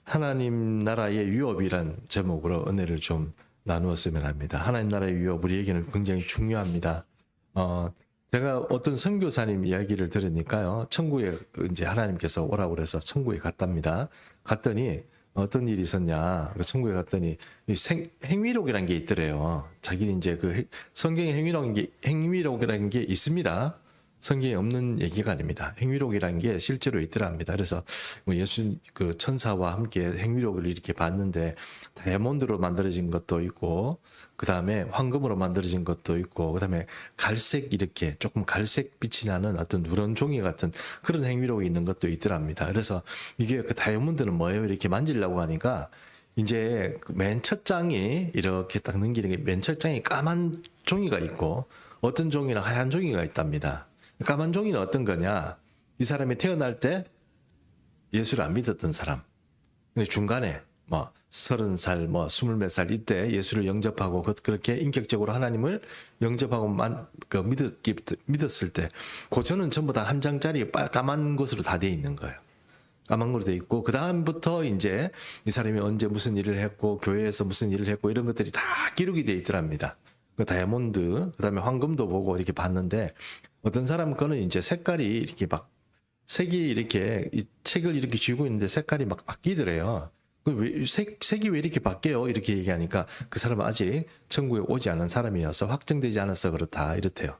하나님 나라의 유업이란 제목으로 은혜를 좀 나누었으면 합니다. 하나님 나라의 유업, 우리에게는 굉장히 중요합니다. 제가 어떤 선교사님 이야기를 들으니까요, 천국에 이제 하나님께서 오라고 그래서 천국에 갔답니다. 갔더니 어떤 일이 있었냐, 그 천국에 갔더니 행위록이라는 게 있더래요. 자기는 이제 그 성경에 행위록이라는 게 있습니다. 성경에 없는 얘기가 아닙니다. 행위록이라는 게 실제로 있더랍니다. 그래서 예수 그 천사와 함께 행위록을 이렇게 봤는데 다이아몬드로 만들어진 것도 있고, 그 다음에 황금으로 만들어진 것도 있고, 그 다음에 갈색 이렇게 조금 갈색 빛이 나는 어떤 누런 종이 같은 그런 행위록이 있는 것도 있더랍니다. 그래서 이게 그 다이아몬드는 뭐예요? 이렇게 만지려고 하니까 이제 맨 첫 장이 이렇게 딱 넘기는 게 맨 첫 장이 까만 종이가 있고 어떤 종이는 하얀 종이가 있답니다. 까만 종이는 어떤 거냐? 이 사람이 태어날 때 예수를 안 믿었던 사람. 중간에 30살, 20몇 살 이때 예수를 영접하고 그렇게 인격적으로 하나님을 영접하고 믿었을 때, 고전은 전부 다 한 장짜리 까만 것으로 다 돼 있는 거예요. 까만 걸로 돼 있고, 그 다음부터 이제 이 사람이 언제 무슨 일을 했고, 교회에서 무슨 일을 했고, 이런 것들이 다 기록이 돼 있더랍니다. 그 다이아몬드, 그 다음에 황금도 보고 이렇게 봤는데, 어떤 사람 거는 이제 색깔이 이렇게 색이 이렇게, 이 책을 이렇게 쥐고 있는데 색깔이 막 바뀌더래요. 색이 왜 이렇게 바뀌어요? 이렇게 얘기하니까 그 사람은 아직 천국에 오지 않은 사람이어서 확정되지 않아서 그렇다, 이렇대요.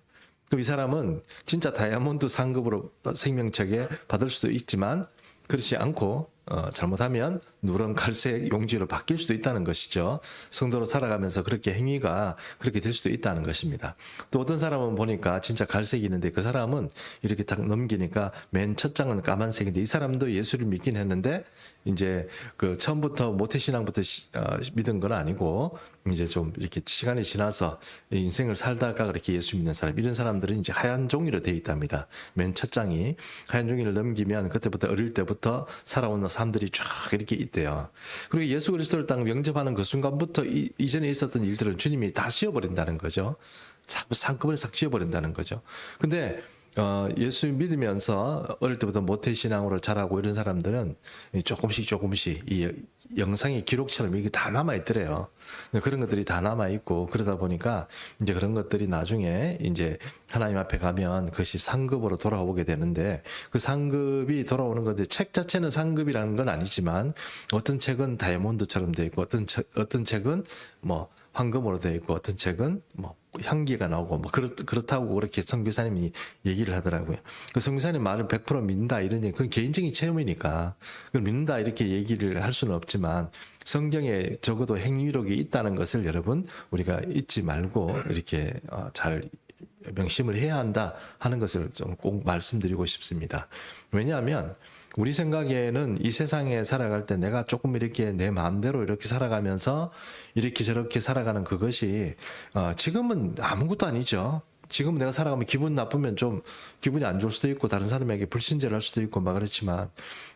그럼 이 사람은 진짜 다이아몬드 상급으로 생명책에 받을 수도 있지만, 그렇지 않고 잘못하면 누런 갈색 용지로 바뀔 수도 있다는 것이죠. 성도로 살아가면서 그렇게 행위가 그렇게 될 수도 있다는 것입니다. 또 어떤 사람은 보니까 진짜 갈색이 있는데 그 사람은 이렇게 딱 넘기니까 맨 첫 장은 까만색인데, 이 사람도 예수를 믿긴 했는데 이제 그 처음부터 모태신앙부터 믿은 건 아니고 이제 좀 이렇게 시간이 지나서 인생을 살다가 그렇게 예수 믿는 사람, 이런 사람들은 이제 하얀 종이로 되어 있답니다. 맨 첫 장이 하얀 종이를 넘기면 그때부터 어릴 때부터 살아온 사람들이 쫙 이렇게 있대요. 그리고 예수 그리스도를 딱 영접하는 그 순간부터 이전에 있었던 일들은 주님이 다 지워버린다는 거죠. 자꾸 한꺼번에 싹 지워버린다는 거죠. 근데 예수 믿으면서 어릴 때부터 모태신앙으로 자라고 이런 사람들은 조금씩 이 영상의 기록처럼 이게 다 남아있더래요. 그런 것들이 다 남아있고, 그러다 보니까 이제 그런 것들이 나중에 이제 하나님 앞에 가면 그것이 상급으로 돌아오게 되는데, 그 상급이 돌아오는 건데, 책 자체는 상급이라는 건 아니지만 어떤 책은 다이아몬드처럼 되어 있고, 어떤 책은 황금으로 되어 있고, 어떤 책은 향기가 나오고 그렇다고 그렇게 선교사님이 얘기를 하더라고요. 그 선교사님 말을 100% 믿는다 이러니 그건 개인적인 체험이니까 그걸 믿는다 이렇게 얘기를 할 수는 없지만, 성경에 적어도 행위록이 있다는 것을 여러분 우리가 잊지 말고 이렇게 잘 명심을 해야 한다 하는 것을 좀 꼭 말씀드리고 싶습니다. 왜냐하면 우리 생각에는 이 세상에 살아갈 때 내가 조금 이렇게 내 마음대로 이렇게 살아가면서 이렇게 저렇게 살아가는 그것이 지금은 아무것도 아니죠. 지금 내가 살아가면 기분 나쁘면 좀 기분이 안 좋을 수도 있고 다른 사람에게 불친절할 수도 있고 그렇지만,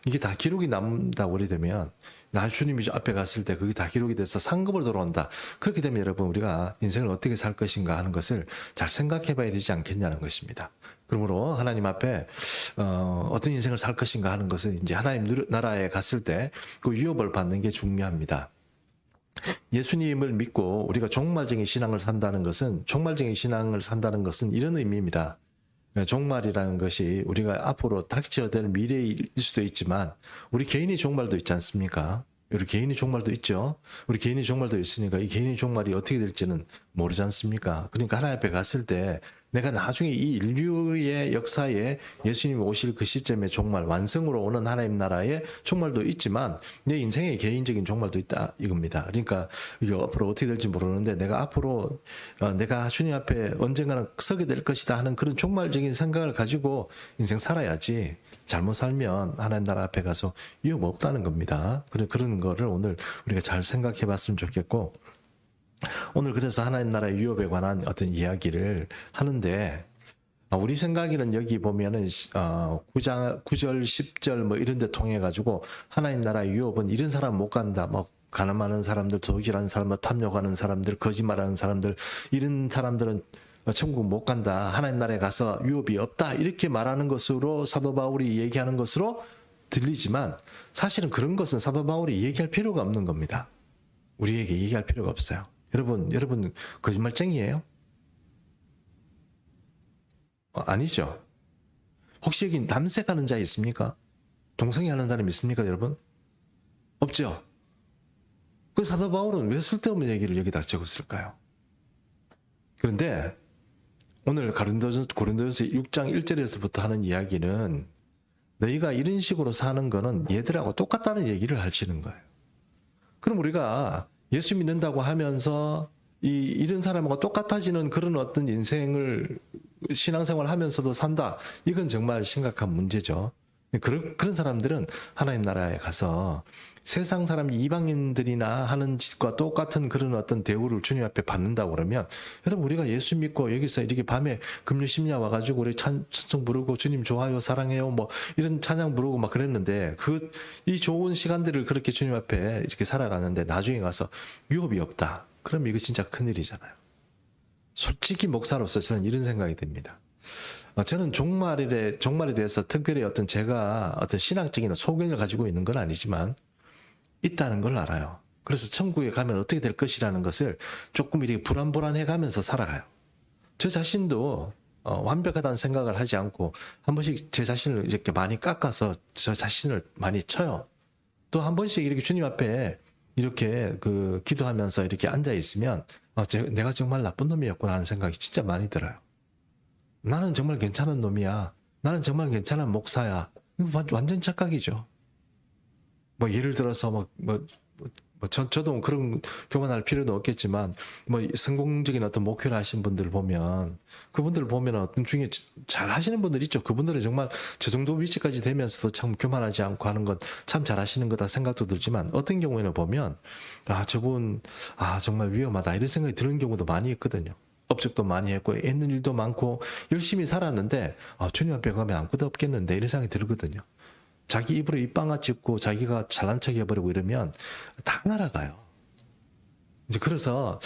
이게 다 기록이 남다 오래되면 날 주님이 앞에 갔을 때 그게 다 기록이 돼서 상급으로 돌아온다. 그렇게 되면 여러분 우리가 인생을 어떻게 살 것인가 하는 것을 잘 생각해 봐야 되지 않겠냐는 것입니다. 그러므로 하나님 앞에 어떤 인생을 살 것인가 하는 것은 이제 하나님 나라에 갔을 때 그 유업을 받는 게 중요합니다. 예수님을 믿고 우리가 종말적인 신앙을 산다는 것은 이런 의미입니다. 종말이라는 것이 우리가 앞으로 닥쳐야 될 미래일 수도 있지만 우리 개인의 종말도 있지 않습니까? 우리 개인의 종말도 있죠. 우리 개인의 종말도 있으니까 이 개인의 종말이 어떻게 될지는 모르지 않습니까? 그러니까 하나님 앞에 갔을 때 내가 나중에 이 인류의 역사에 예수님이 오실 그 시점의 종말, 완성으로 오는 하나님 나라의 종말도 있지만 내 인생의 개인적인 종말도 있다 이겁니다. 그러니까 이게 앞으로 어떻게 될지 모르는데 내가 앞으로 내가 주님 앞에 언젠가는 서게 될 것이다 하는 그런 종말적인 생각을 가지고 인생 살아야지, 잘못 살면 하나님 나라 앞에 가서 유업 없다는 겁니다. 그런 거를 오늘 우리가 잘 생각해 봤으면 좋겠고, 오늘 그래서 하나님 나라의 유업에 관한 어떤 이야기를 하는데, 우리 생각에는 여기 보면은 9절, 10절 이런 데 통해 가지고 하나님 나라의 유업은 이런 사람 못 간다. 가늠하는 사람들, 도둑질하는 사람들, 탐욕하는 사람들, 거짓말하는 사람들, 이런 사람들은 천국 못 간다. 하나님 나라에 가서 유업이 없다. 이렇게 말하는 것으로 사도 바울이 얘기하는 것으로 들리지만 사실은 그런 것은 사도 바울이 얘기할 필요가 없는 겁니다. 우리에게 얘기할 필요가 없어요. 여러분 거짓말쟁이에요? 아니죠. 혹시 여기 남색하는 자 있습니까? 동성애 하는 사람 있습니까, 여러분? 없죠. 그 사도 바울은 왜 쓸데없는 얘기를 여기다 적었을까요? 그런데 오늘 고린도전서 6장 1절에서부터 하는 이야기는 너희가 이런 식으로 사는 거는 얘들하고 똑같다는 얘기를 하시는 거예요. 그럼 우리가 예수 믿는다고 하면서 이런 사람하고 똑같아지는 그런 어떤 인생을 신앙생활 하면서도 산다. 이건 정말 심각한 문제죠. 그런 사람들은 하나님 나라에 가서 세상 사람 이방인들이나 하는 짓과 똑같은 그런 어떤 대우를 주님 앞에 받는다고 그러면 여러분 우리가 예수 믿고 여기서 이렇게 밤에 금요 심야 와가지고 우리 찬송 부르고 주님 좋아요 사랑해요 뭐 이런 찬양 부르고 막 그랬는데 이 좋은 시간들을 그렇게 주님 앞에 이렇게 살아가는데 나중에 가서 유업이 없다. 그럼 이거 진짜 큰일이잖아요. 솔직히 목사로서 저는 이런 생각이 듭니다. 저는 종말에 대해서 특별히 제가 어떤 신앙적인 소견을 가지고 있는 건 아니지만 있다는 걸 알아요. 그래서 천국에 가면 어떻게 될 것이라는 것을 조금 이렇게 불안불안해 가면서 살아가요. 저 자신도 완벽하다는 생각을 하지 않고 한 번씩 제 자신을 이렇게 많이 깎아서 저 자신을 많이 쳐요. 또 한 번씩 이렇게 주님 앞에 이렇게 기도하면서 이렇게 앉아 있으면 내가 정말 나쁜 놈이었구나 하는 생각이 진짜 많이 들어요. 나는 정말 괜찮은 놈이야. 나는 정말 괜찮은 목사야. 완전 착각이죠. 예를 들어서 저도 그런 교만할 필요도 없겠지만 성공적인 어떤 목표를 하신 분들 보면 그분들 보면 어떤 중에 잘 하시는 분들 있죠. 그분들은 정말 저 정도 위치까지 되면서도 참 교만하지 않고 하는 건 참 잘하시는 거다 생각도 들지만 어떤 경우에는 보면 저분 정말 위험하다 이런 생각이 드는 경우도 많이 있거든요. 업적도 많이 했고 했는 일도 많고 열심히 살았는데 주님 앞에 가면 아무것도 없겠는데 이런 생각이 들거든요. 자기 입으로 입방아 찍고 자기가 잘난 척 해버리고 이러면 다 날아가요. 이제 그래서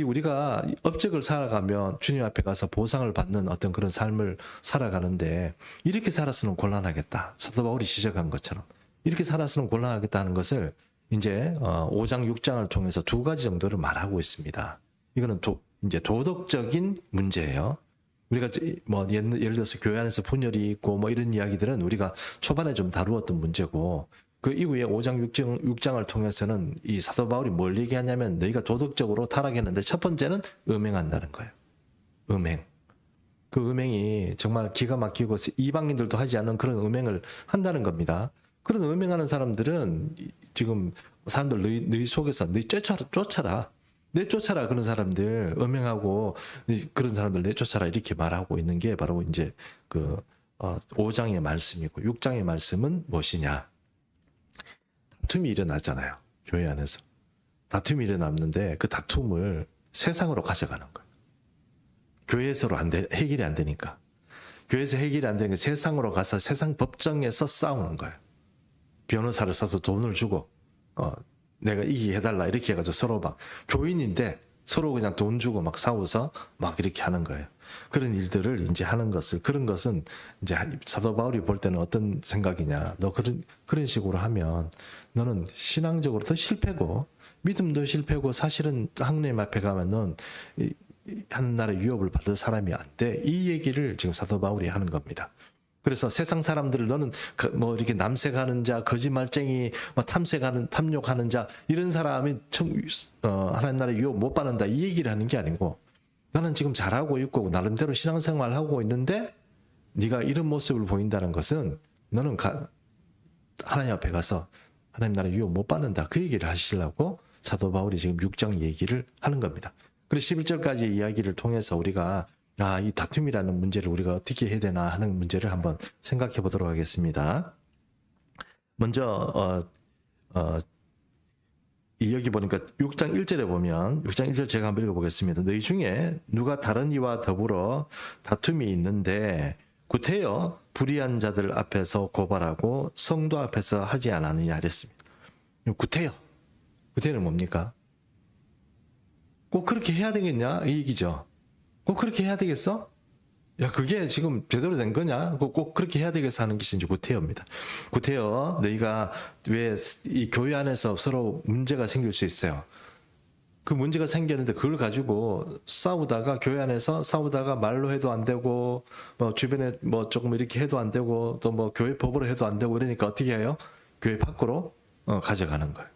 우리가 업적을 살아가면 주님 앞에 가서 보상을 받는 어떤 그런 삶을 살아가는데 이렇게 살았으면 곤란하겠다. 사도 바울이 지적한 것처럼 이렇게 살았으면 곤란하겠다는 것을 이제 5장 6장을 통해서 두 가지 정도를 말하고 있습니다. 이거는 이제 도덕적인 문제예요. 우리가 예를 들어서 교회 안에서 분열이 있고 이런 이야기들은 우리가 초반에 좀 다루었던 문제고 그 이후에 5장 6장을 통해서는 이 사도 바울이 뭘 얘기하냐면 너희가 도덕적으로 타락했는데 첫 번째는 음행한다는 거예요. 음행. 그 음행이 정말 기가 막히고 이방인들도 하지 않는 그런 음행을 한다는 겁니다. 그런 음행하는 사람들은 지금 사람들 너희 속에서 너희 쫓아라. 내쫓아라 그런 사람들 음행하고 그런 사람들 내쫓아라 이렇게 말하고 있는 게 바로 이제 5장의 말씀이고 6장의 말씀은 무엇이냐? 다툼이 일어나잖아요. 교회 안에서 다툼이 일어났는데 그 다툼을 세상으로 가져가는 거예요. 교회에서로 해결이 안 되니까 교회에서 해결이 안 되니까 세상으로 가서 세상 법정에서 싸우는 거예요. 변호사를 사서 돈을 주고 내가 이기게 해달라 이렇게 해가지고 서로 교인인데 서로 그냥 돈 주고 싸워서 이렇게 하는 거예요. 그런 일들을 이제 하는 그런 것은 이제 사도 바울이 볼 때는 어떤 생각이냐. 너 그런 식으로 하면 너는 신앙적으로도 실패고 믿음도 실패고 사실은 하느님 앞에 가면 넌 하나님의 유업을 받을 사람이 안 돼. 이 얘기를 지금 사도 바울이 하는 겁니다. 그래서 세상 사람들을 너는 이렇게 남색하는 자, 거짓말쟁이, 탐욕하는 자 이런 사람이 하나님 나라의 유업 못 받는다 이 얘기를 하는 게 아니고 나는 지금 잘하고 있고 나름대로 신앙생활을 하고 있는데 네가 이런 모습을 보인다는 것은 너는 하나님 앞에 가서 하나님 나라의 유업 못 받는다 그 얘기를 하시려고 사도 바울이 지금 6장 얘기를 하는 겁니다. 그래서 11절까지 이야기를 통해서 우리가 이 다툼이라는 문제를 우리가 어떻게 해야 되나 하는 문제를 한번 생각해 보도록 하겠습니다. 먼저 여기 보니까 6장 1절에 보면 6장 1절 제가 한번 읽어보겠습니다. 너희 중에 누가 다른 이와 더불어 다툼이 있는데 구태여 불의한 자들 앞에서 고발하고 성도 앞에서 하지 않았느냐 하랬습니다. 구태여는 뭡니까? 꼭 그렇게 해야 되겠냐 이 얘기죠. 꼭 그렇게 해야 되겠어? 야, 그게 지금 제대로 된 거냐? 꼭 그렇게 해야 되겠어 하는 것이 이제 구태여입니다. 구태여, 너희가 왜 이 교회 안에서 서로 문제가 생길 수 있어요. 그 문제가 생겼는데 그걸 가지고 싸우다가 교회 안에서 싸우다가 말로 해도 안 되고 뭐 주변에 뭐 조금 이렇게 해도 안 되고 또 뭐 교회 법으로 해도 안 되고 이러니까 어떻게 해요? 교회 밖으로 가져가는 거예요.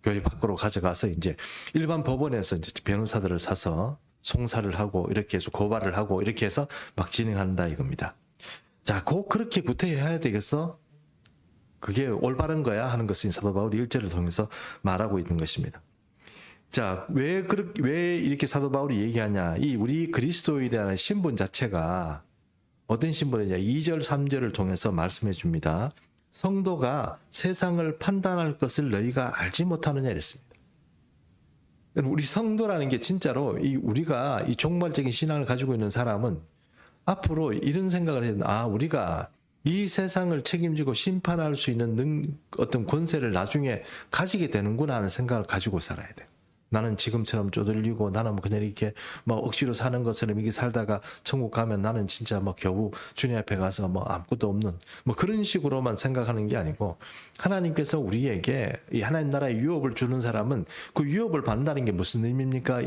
교회 밖으로 가져가서 이제 일반 법원에서 이제 변호사들을 사서 송사를 하고 이렇게 해서 고발을 하고 이렇게 해서 막 진행한다 이겁니다. 자, 꼭 그렇게 구태여야 되겠어? 그게 올바른 거야 하는 것을 사도 바울이 일절을 통해서 말하고 있는 것입니다. 자, 왜 이렇게 사도 바울이 얘기하냐? 이 우리 그리스도인이라는 신분 자체가 어떤 신분이냐? 2절, 3절을 통해서 말씀해 줍니다. 성도가 세상을 판단할 것을 너희가 알지 못하느냐 이랬습니다. 우리 성도라는 게 진짜로 우리가 이 종말적인 신앙을 가지고 있는 사람은 앞으로 이런 생각을 해야 된다. 우리가 이 세상을 책임지고 심판할 수 있는 어떤 권세를 나중에 가지게 되는구나 하는 생각을 가지고 살아야 돼요. 나는 지금처럼 쪼들리고 나는 그냥 이렇게 뭐 억지로 사는 것처럼 이게 살다가 천국 가면 나는 진짜 뭐 겨우 주님 앞에 가서 뭐 아무것도 없는 뭐 그런 식으로만 생각하는 게 아니고 하나님께서 우리에게 이 하나님 나라의 유업을 주는 사람은 그 유업을 받는다는 게 무슨 의미입니까?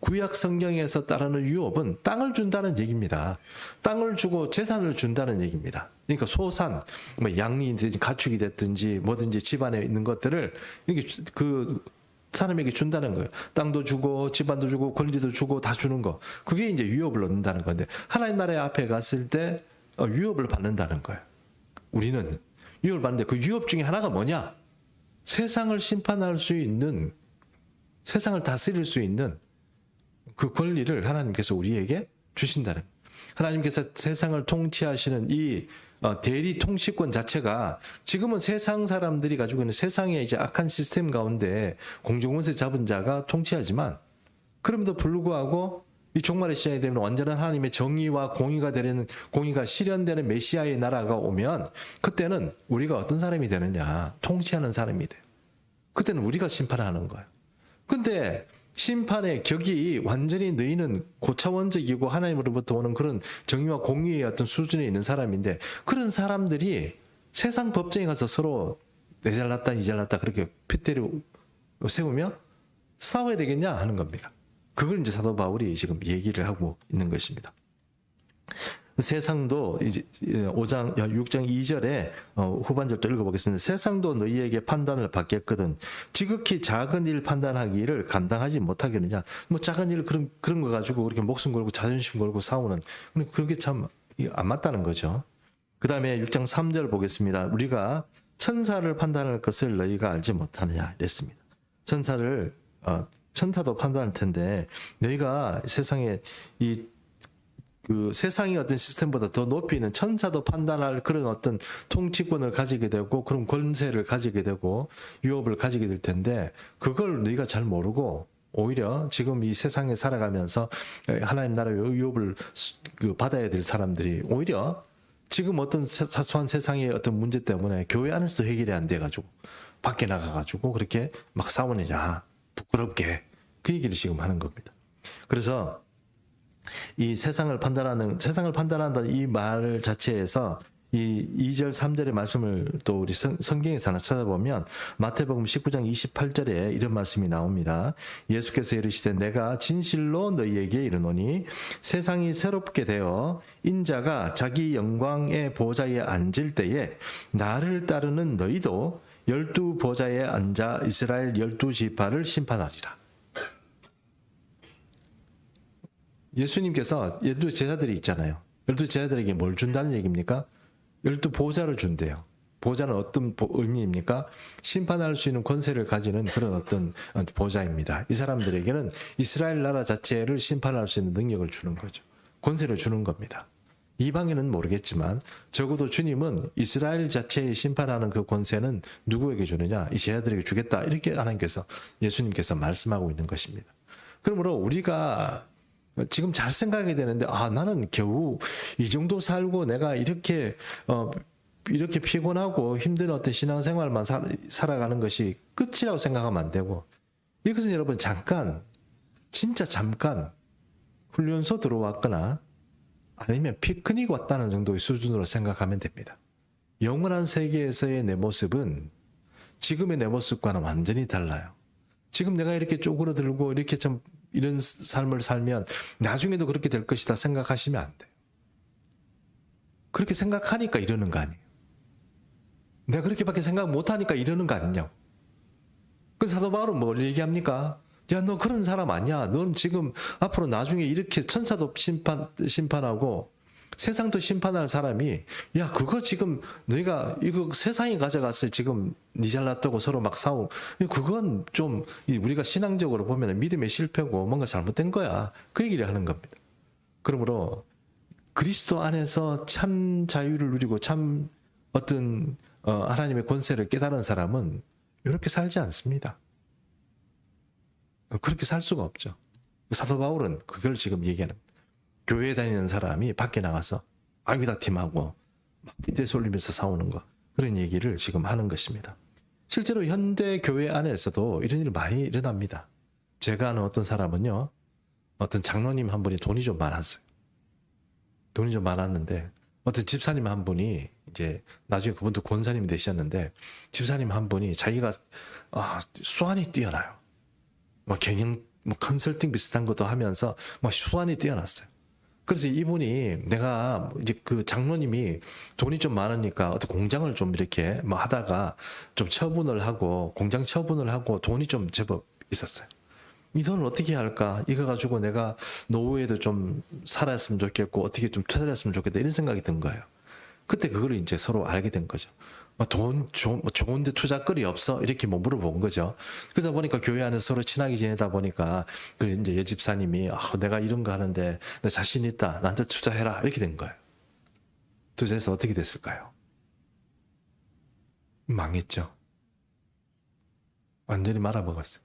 구약 성경에서 따르는 유업은 땅을 준다는 얘기입니다. 땅을 주고 재산을 준다는 얘기입니다. 그러니까 소산, 뭐 양이 되든지 가축이 됐든지 뭐든지 집안에 있는 것들을 이렇게 그 사람에게 준다는 거예요. 땅도 주고 집안도 주고 권리도 주고 다 주는 거. 그게 이제 유업을 얻는다는 건데 하나님 나라의 앞에 갔을 때 유업을 받는다는 거예요. 우리는 유업을 받는데 그 유업 중에 하나가 뭐냐? 세상을 심판할 수 있는, 세상을 다스릴 수 있는 그 권리를 하나님께서 우리에게 주신다는 거예요. 하나님께서 세상을 통치하시는 이 대리 통치권 자체가 지금은 세상 사람들이 가지고 있는 세상의 이제 악한 시스템 가운데 공중권세 잡은 자가 통치하지만 그럼에도 불구하고 이 종말의 시간이 되면 완전한 하나님의 정의와 공의가 되는 공의가 실현되는 메시아의 나라가 오면 그때는 우리가 어떤 사람이 되느냐? 통치하는 사람이 돼요. 그때는 우리가 심판하는 거예요. 근데 심판의 격이 완전히 너희는 고차원적이고 하나님으로부터 오는 그런 정의와 공의의 어떤 수준에 있는 사람인데 그런 사람들이 세상 법정에 가서 서로 내 잘났다 이 잘났다 그렇게 핏대를 세우며 싸워야 되겠냐 하는 겁니다. 그걸 이제 사도 바울이 지금 얘기를 하고 있는 것입니다. 세상도 이제 6장 2절에 후반절도 읽어보겠습니다. 세상도 너희에게 판단을 받겠거든 지극히 작은 일 판단하기를 감당하지 못하겠느냐. 뭐 작은 일 그런 거 가지고 그렇게 목숨 걸고 자존심 걸고 싸우는 그게 참 안 맞다는 거죠. 그 다음에 6장 3절 보겠습니다. 우리가 천사를 판단할 것을 너희가 알지 못하느냐 이랬습니다. 천사도 판단할 텐데 너희가 세상에 그 세상의 어떤 시스템보다 더 높이 있는 천사도 판단할 그런 어떤 통치권을 가지게 되고 그런 권세를 가지게 되고 유업을 가지게 될 텐데 그걸 너희가 잘 모르고 오히려 지금 이 세상에 살아가면서 하나님 나라의 유업을 받아야 될 사람들이 오히려 지금 어떤 사소한 세상의 어떤 문제 때문에 교회 안에서도 해결이 안 돼가지고 밖에 나가가지고 그렇게 막 싸우느냐 부끄럽게 그 얘기를 지금 하는 겁니다. 그래서 이 세상을 판단한다 이 말 자체에서 이 2절 3절의 말씀을 또 우리 성경에서 하나 찾아보면 마태복음 19장 28절에 이런 말씀이 나옵니다. 예수께서 이르시되 내가 진실로 너희에게 이르노니 세상이 새롭게 되어 인자가 자기 영광의 보좌에 앉을 때에 나를 따르는 너희도 12 보좌에 앉아 이스라엘 12지파를 심판하리라. 예수님께서 12제자들이 있잖아요. 12제자들에게 뭘 준다는 얘기입니까? 12보좌를 준대요. 보좌는 어떤 의미입니까? 심판할 수 있는 권세를 가지는 그런 어떤 보좌입니다. 이 사람들에게는 이스라엘 나라 자체를 심판할 수 있는 능력을 주는 거죠. 권세를 주는 겁니다. 이방인은 모르겠지만 적어도 주님은 이스라엘 자체에 심판하는 그 권세는 누구에게 주느냐? 이 제자들에게 주겠다. 이렇게 하나님께서 예수님께서 말씀하고 있는 것입니다. 그러므로 우리가 지금 잘 생각하게 되는데 나는 겨우 이 정도 살고 내가 이렇게 피곤하고 힘든 어떤 신앙생활만 살아가는 것이 끝이라고 생각하면 안 되고 이것은 여러분 진짜 잠깐 훈련소 들어왔거나 아니면 피크닉 왔다는 정도의 수준으로 생각하면 됩니다. 영원한 세계에서의 내 모습은 지금의 내 모습과는 완전히 달라요. 지금 내가 이렇게 쪼그러들고 이렇게 좀 이런 삶을 살면 나중에도 그렇게 될 것이다 생각하시면 안 돼요. 그렇게 생각하니까 이러는 거 아니에요. 내가 그렇게밖에 생각 못하니까 이러는 거 아니냐고. 그 사도 바울은 뭘 얘기합니까? 야, 너 그런 사람 아니야. 넌 지금 앞으로 나중에 이렇게 천사도 심판하고 세상도 심판할 사람이, 야, 그거 지금 너희가 이거 세상에 가져갔을 지금 니 잘났다고 서로 막 싸우고, 그건 좀 우리가 신앙적으로 보면 믿음의 실패고 뭔가 잘못된 거야. 그 얘기를 하는 겁니다. 그러므로 그리스도 안에서 참 자유를 누리고 참 어떤 하나님의 권세를 깨달은 사람은 이렇게 살지 않습니다. 그렇게 살 수가 없죠. 사도 바울은 그걸 지금 얘기하는 겁니다. 교회에 다니는 사람이 밖에 나가서 아귀다 팀하고 막 빗대 쏠리면서 싸우는 거, 그런 얘기를 지금 하는 것입니다. 실제로 현대 교회 안에서도 이런 일 많이 일어납니다. 제가 아는 어떤 사람은요, 어떤 장로님 한 분이 돈이 좀 많았어요. 돈이 좀 많았는데 어떤 집사님 한 분이 이제 나중에 그분도 권사님이 되셨는데, 집사님 한 분이 자기가 수완이 뛰어나요. 경영 컨설팅 비슷한 것도 하면서 수완이 뛰어났어요. 그래서 이분이, 내가 이제 그 장로님이 돈이 좀 많으니까 어떤 공장을 좀 이렇게 하다가 좀 처분을 하고, 공장 처분을 하고 돈이 좀 제법 있었어요. 이 돈을 어떻게 할까? 이거 가지고 내가 노후에도 좀 살았으면 좋겠고 어떻게 좀 투자를 했으면 좋겠다, 이런 생각이 든 거예요. 그때 그걸 이제 서로 알게 된 거죠. 좋은데 투자거리 없어? 이렇게 물어본 거죠. 그러다 보니까 교회 안에서 서로 친하게 지내다 보니까 그 이제 여집사님이, 내가 이런 거 하는데 나 자신 있다, 나한테 투자해라, 이렇게 된 거예요. 투자해서 어떻게 됐을까요? 망했죠. 완전히 말아먹었어요.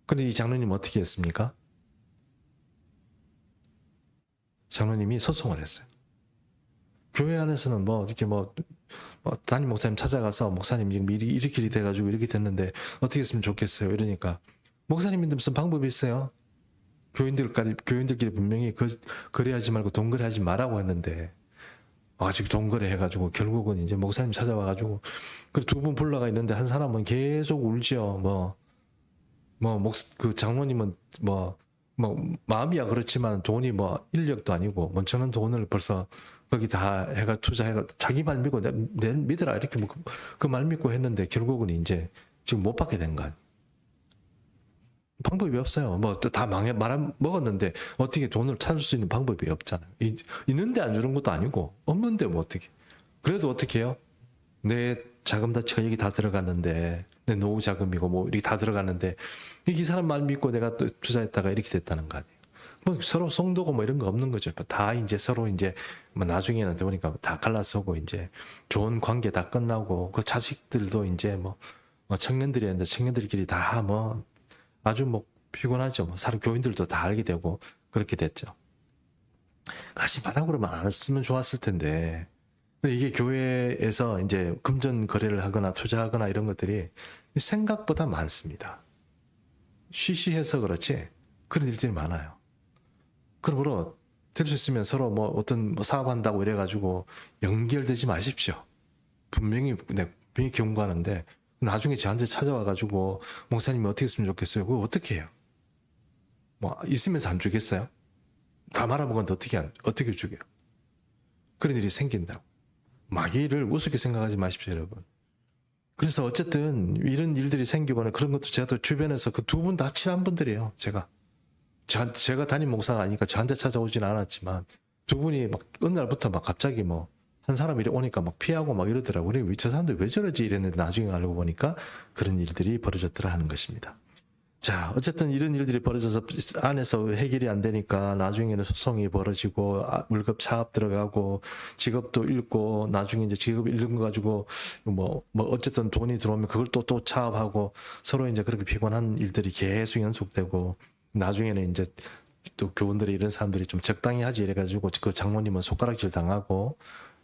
그런데 이 장로님 어떻게 했습니까? 장로님이 소송을 했어요. 교회 안에서는 이렇게 담임 목사님 찾아가서, 목사님 지금 이렇게 돼가지고 이렇게 됐는데 어떻게 했으면 좋겠어요? 이러니까, 목사님인데 무슨 방법이 있어요? 교인들끼리 분명히 거래하지 말고 돈 거래하지 말라고 했는데, 아직 돈 거래해가지고 결국은 이제 목사님 찾아와가지고, 그 두 분 불러가 있는데 한 사람은 계속 울지요. 그 장로님은 마음이야 그렇지만 돈이 인력도 아니고, 저는 돈을 벌써 거기 다 해가 투자해가 자기 말 믿고 내 믿으라 이렇게 그 말 믿고 했는데 결국은 이제 지금 못 받게 된 거 아니에요. 방법이 없어요. 다 말아먹었는데 어떻게 돈을 찾을 수 있는 방법이 없잖아요. 있는데 안 주는 것도 아니고, 없는데 어떻게. 그래도 어떻게 해요? 내 자금 자체가 여기 다 들어갔는데, 내 노후 자금이고 이렇게 다 들어갔는데, 이 사람 말 믿고 내가 또 투자했다가 이렇게 됐다는 거 아니에요. 서로 송도고 이런 거 없는 거죠. 다 이제 서로 이제 나중에는 보니까 다 갈라서고 이제 좋은 관계 다 끝나고, 그 자식들도 이제 청년들이 있는데 청년들끼리 다 아주 피곤하죠. 사람 교인들도 다 알게 되고 그렇게 됐죠. 같이 바닥으로만 안 했으면 좋았을 텐데, 이게 교회에서 이제 금전 거래를 하거나 투자하거나 이런 것들이 생각보다 많습니다. 쉬쉬해서 그렇지 그런 일들이 많아요. 그러므로 될 수 있으면 서로 어떤 사업한다고 이래가지고 연결되지 마십시오. 분명히 경고하는데, 나중에 저한테 찾아와가지고 목사님이 어떻게 했으면 좋겠어요? 그거 어떻게 해요? 있으면서 안 주겠어요? 다 말아먹었는데 어떻게 주게요? 그런 일이 생긴다고. 마귀를 우습게 생각하지 마십시오, 여러분. 그래서 어쨌든 이런 일들이 생기거나 그런 것도 제가 또 주변에서 그 두 분 다 친한 분들이에요. 제가 담임 목사가 아니니까 저한테 찾아오지는 않았지만, 두 분이 어느 날부터 갑자기 한 사람이 오니까 피하고 이러더라고요. 그래, 저 사람들 왜 저러지? 이랬는데 나중에 알고 보니까 그런 일들이 벌어졌더라 하는 것입니다. 자, 어쨌든 이런 일들이 벌어져서 안에서 해결이 안 되니까 나중에는 소송이 벌어지고, 월급 차압 들어가고, 직업도 잃고, 나중에 이제 직업 잃는 거 가지고 어쨌든 돈이 들어오면 그걸 또 차압하고, 서로 이제 그렇게 피곤한 일들이 계속 연속되고, 나중에는 이제 또 교원들이 이런 사람들이 좀 적당히 하지 이래가지고 그 장모님은 손가락질 당하고,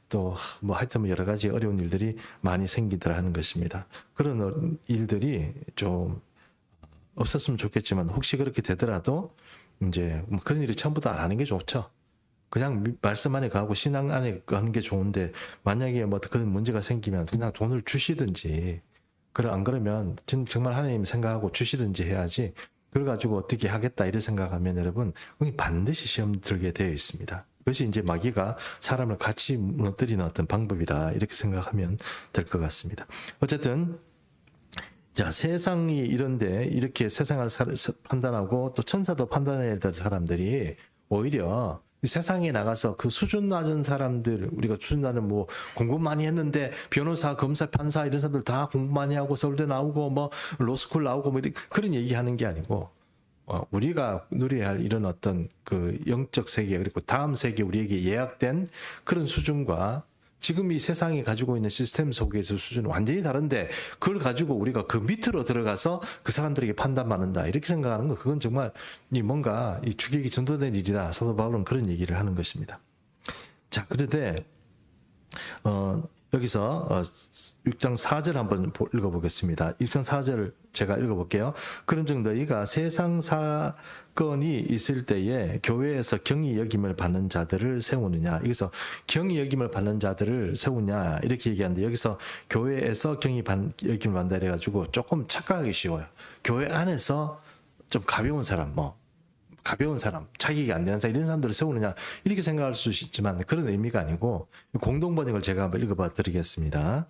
또 하여튼 여러 가지 어려운 일들이 많이 생기더라 하는 것입니다. 그런 일들이 좀 없었으면 좋겠지만, 혹시 그렇게 되더라도 이제 그런 일이 처음부터 안 하는 게 좋죠. 그냥 말씀 안에 가고 신앙 안에 가는 게 좋은데 만약에 뭐 그런 문제가 생기면 그냥 돈을 주시든지 그래 안 그러면 정말 하나님 생각하고 주시든지 해야지 그걸 가지고 어떻게 하겠다 이런 생각하면 여러분 반드시 시험 들게 되어 있습니다. 그것이 이제 마귀가 사람을 같이 무너뜨리는 어떤 방법이다 이렇게 생각하면 될 것 같습니다. 어쨌든 자, 세상이 이런데 이렇게 세상을 판단하고 또 천사도 판단해야 될 사람들이 오히려 세상에 나가서 그 수준 낮은 사람들, 우리가 수준 낮은 뭐 공부 많이 했는데 변호사, 검사, 판사 이런 사람들 다 공부 많이 하고 서울대 나오고 뭐 로스쿨 나오고 뭐 그런 얘기하는 게 아니고 우리가 누려야 할 이런 어떤 그 영적 세계 그리고 다음 세계 우리에게 예약된 그런 수준과 지금 이 세상이 가지고 있는 시스템 속에서 수준은 완전히 다른데 그걸 가지고 우리가 그 밑으로 들어가서 그 사람들에게 판단받는다 이렇게 생각하는 거 그건 정말 뭔가 이 주객이 전도된 일이다. 사도 바울은 그런 얘기를 하는 것입니다. 자, 그런데 여기서 6장 4절 한번 읽어보겠습니다. 6장 4절 제가 읽어볼게요. 그런즉 너희가 세상 사건이 있을 때에 교회에서 경히 여김을 받는 자들을 세우느냐. 여기서 경히 여김을 받는 자들을 세우냐 이렇게 얘기하는데 여기서 교회에서 경히 여김을 받는다 이래가지고 조금 착각하기 쉬워요. 교회 안에서 좀 가벼운 사람 가벼운 사람, 자격이 안 되는 사람 이런 사람들을 세우느냐 이렇게 생각할 수 있지만 그런 의미가 아니고 공동번역을 제가 한번 읽어봐 드리겠습니다.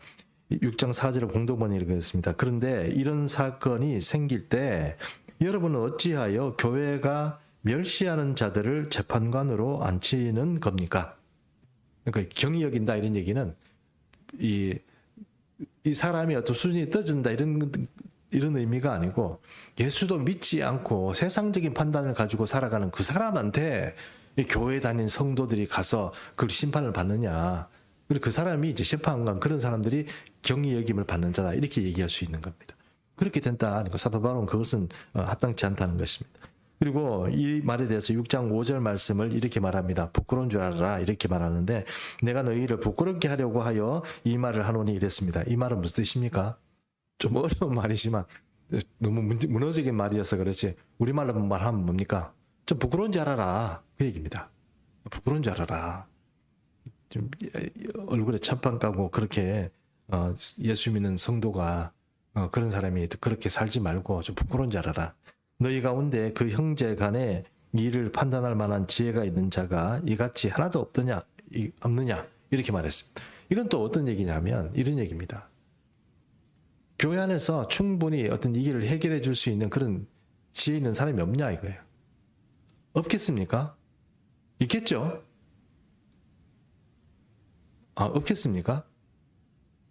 6장 4절을 공동번역 읽겠습니다. 그런데 이런 사건이 생길 때 여러분은 어찌하여 교회가 멸시하는 자들을 재판관으로 앉히는 겁니까? 그러니까 경히 여긴다 이런 얘기는 이 사람이 어떤 수준이 떠진다 이런 의미가 아니고 예수도 믿지 않고 세상적인 판단을 가지고 살아가는 그 사람한테 교회 다니는 성도들이 가서 그걸 심판을 받느냐. 그리고 그 사람이 이제 심판관 그런 사람들이 경히 여김을 받는 자다 이렇게 얘기할 수 있는 겁니다. 그렇게 된다. 사도 바울은 그것은 합당치 않다는 것입니다. 그리고 이 말에 대해서 6장 5절 말씀을 이렇게 말합니다. 부끄러운 줄 알아라 이렇게 말하는데 내가 너희를 부끄럽게 하려고 하여 이 말을 하노니 이랬습니다. 이 말은 무슨 뜻입니까? 좀 어려운 말이지만 너무 문어적인 말이어서 그렇지 우리말로 말하면 뭡니까? 좀 부끄러운 줄 알아라 그 얘기입니다. 부끄러운 줄 알아라. 좀 얼굴에 찬판 까고 그렇게 예수 믿는 성도가 그런 사람이 그렇게 살지 말고 좀 부끄러운 줄 알아라. 너희 가운데 그 형제 간에 이를 판단할 만한 지혜가 있는 자가 이같이 하나도 없느냐 이렇게 말했습니다. 이건 또 어떤 얘기냐면 이런 얘기입니다. 교회 안에서 충분히 어떤 이 길을 해결해 줄 수 있는 그런 지혜 있는 사람이 없냐 이거예요. 없겠습니까? 있겠죠? 없겠습니까?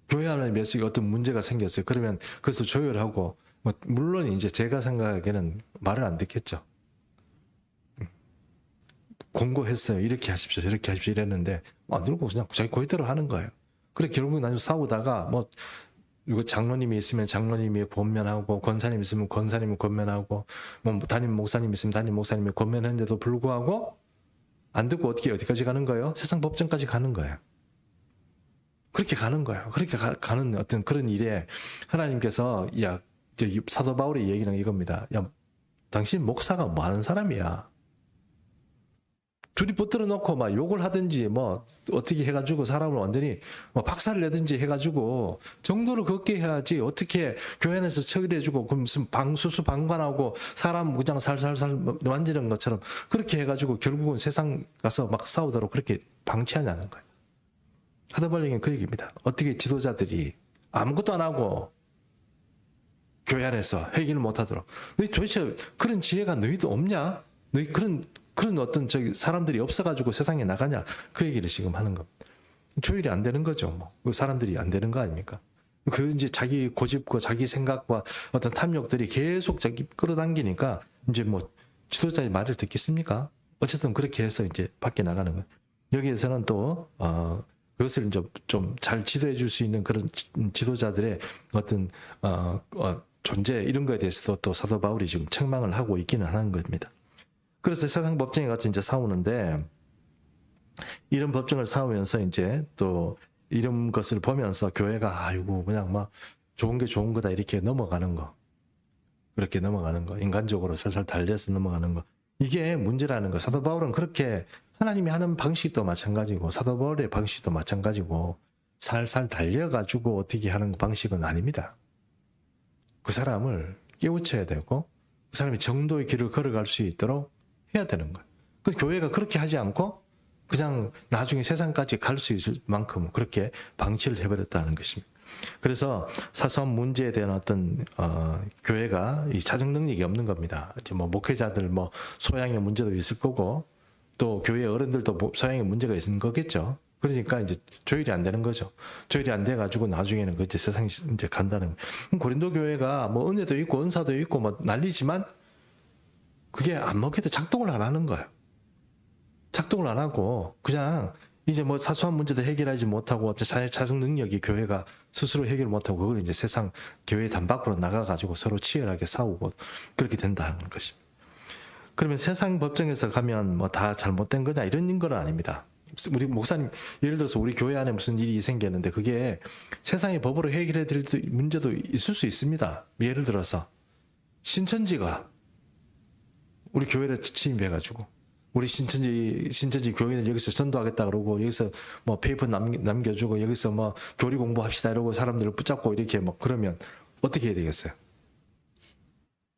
교회 안에 몇 수 어떤 문제가 생겼어요. 그러면 그것을 조율하고 물론 이제 제가 생각하기에는 말을 안 듣겠죠. 공고했어요. 이렇게 하십시오. 저렇게 하십시오. 이랬는데 안 들고 그냥 자기 고의대로 하는 거예요. 그래 결국 나중에 싸우다가 이거 장로님이 있으면 장로님이 권면하고 권사님 있으면 권사님이 권면하고 담임 목사님 있으면 담임 목사님이 권면했는데도 불구하고 안 듣고 어디까지 가는 거예요? 세상 법정까지 가는 거예요. 그렇게 가는 거예요. 그렇게 가는 어떤 그런 일에 하나님께서 사도 바울의 얘기는 이겁니다. 당신 목사가 뭐 하는 사람이야? 둘이 붙들어 놓고 막 욕을 하든지 어떻게 해가지고 사람을 완전히 박살을 내든지 해가지고 정도를 걷게 해야지 어떻게 교회 안에서 처리해주고 그럼 무슨 수수 방관하고 사람 그냥 살살살 만지는 것처럼 그렇게 해가지고 결국은 세상 가서 막 싸우도록 그렇게 방치하냐는 거예요. 하다 보니 그 얘기입니다. 어떻게 지도자들이 아무것도 안 하고 교회 안에서 해결을 못하도록 너희 도대체 그런 지혜가 너희도 없냐? 너희 그런 어떤 사람들이 없어가지고 세상에 나가냐? 그 얘기를 지금 하는 겁니다. 조율이 안 되는 거죠. 사람들이 안 되는 거 아닙니까? 그 이제 자기 고집과 자기 생각과 어떤 탐욕들이 계속 자기 끌어당기니까 이제 지도자의 말을 듣겠습니까? 어쨌든 그렇게 해서 이제 밖에 나가는 거예요. 여기에서는 또 그것을 이제 좀 잘 지도해 줄 수 있는 그런 지도자들의 어떤 존재 이런 거에 대해서도 또 사도 바울이 지금 책망을 하고 있기는 하는 겁니다. 그래서 세상 법정에 가서 이제 싸우는데 이런 법정을 싸우면서 이제 또 이런 것을 보면서 교회가 아이고 그냥 좋은 게 좋은 거다 이렇게 넘어가는 거. 그렇게 넘어가는 거. 인간적으로 살살 달려서 넘어가는 거. 이게 문제라는 거. 사도 바울은 그렇게 하나님이 하는 방식도 마찬가지고 사도 바울의 방식도 마찬가지고 살살 달려가지고 어떻게 하는 방식은 아닙니다. 그 사람을 깨우쳐야 되고 그 사람이 정도의 길을 걸어갈 수 있도록 해야 되는 거예요. 그 교회가 그렇게 하지 않고 그냥 나중에 세상까지 갈 수 있을 만큼 그렇게 방치를 해버렸다는 것입니다. 그래서 사소한 문제에 대한 어떤 교회가 이 자정 능력이 없는 겁니다. 이제 뭐 목회자들 뭐 소양의 문제도 있을 거고 또 교회 어른들도 소양의 문제가 있는 거겠죠. 그러니까 이제 조율이 안 되는 거죠. 조율이 안 돼 가지고 나중에는 그 이제 세상이 이제 간다는 거예요. 고린도 교회가 뭐 은혜도 있고 은사도 있고 뭐 난리지만 그게 안 먹혀도 작동을 안 하는 거예요. 작동을 안 하고 그냥 이제 뭐 사소한 문제도 해결하지 못하고 자정 능력이 교회가 스스로 해결 못하고 그걸 이제 세상 교회 단 밖으로 나가가지고 서로 치열하게 싸우고 그렇게 된다는 것입니다. 그러면 세상 법정에서 가면 뭐 다 잘못된 거냐 이런 건 아닙니다. 우리 목사님 예를 들어서 우리 교회 안에 무슨 일이 생겼는데 그게 세상의 법으로 해결해 드릴 문제도 있을 수 있습니다. 예를 들어서 신천지가 우리 교회를 침입해가지고 우리 신천지 교인을 여기서 전도하겠다 그러고 여기서 뭐 페이퍼 남겨주고 여기서 뭐 교리 공부합시다 이러고 사람들을 붙잡고 이렇게 뭐 그러면 어떻게 해야 되겠어요?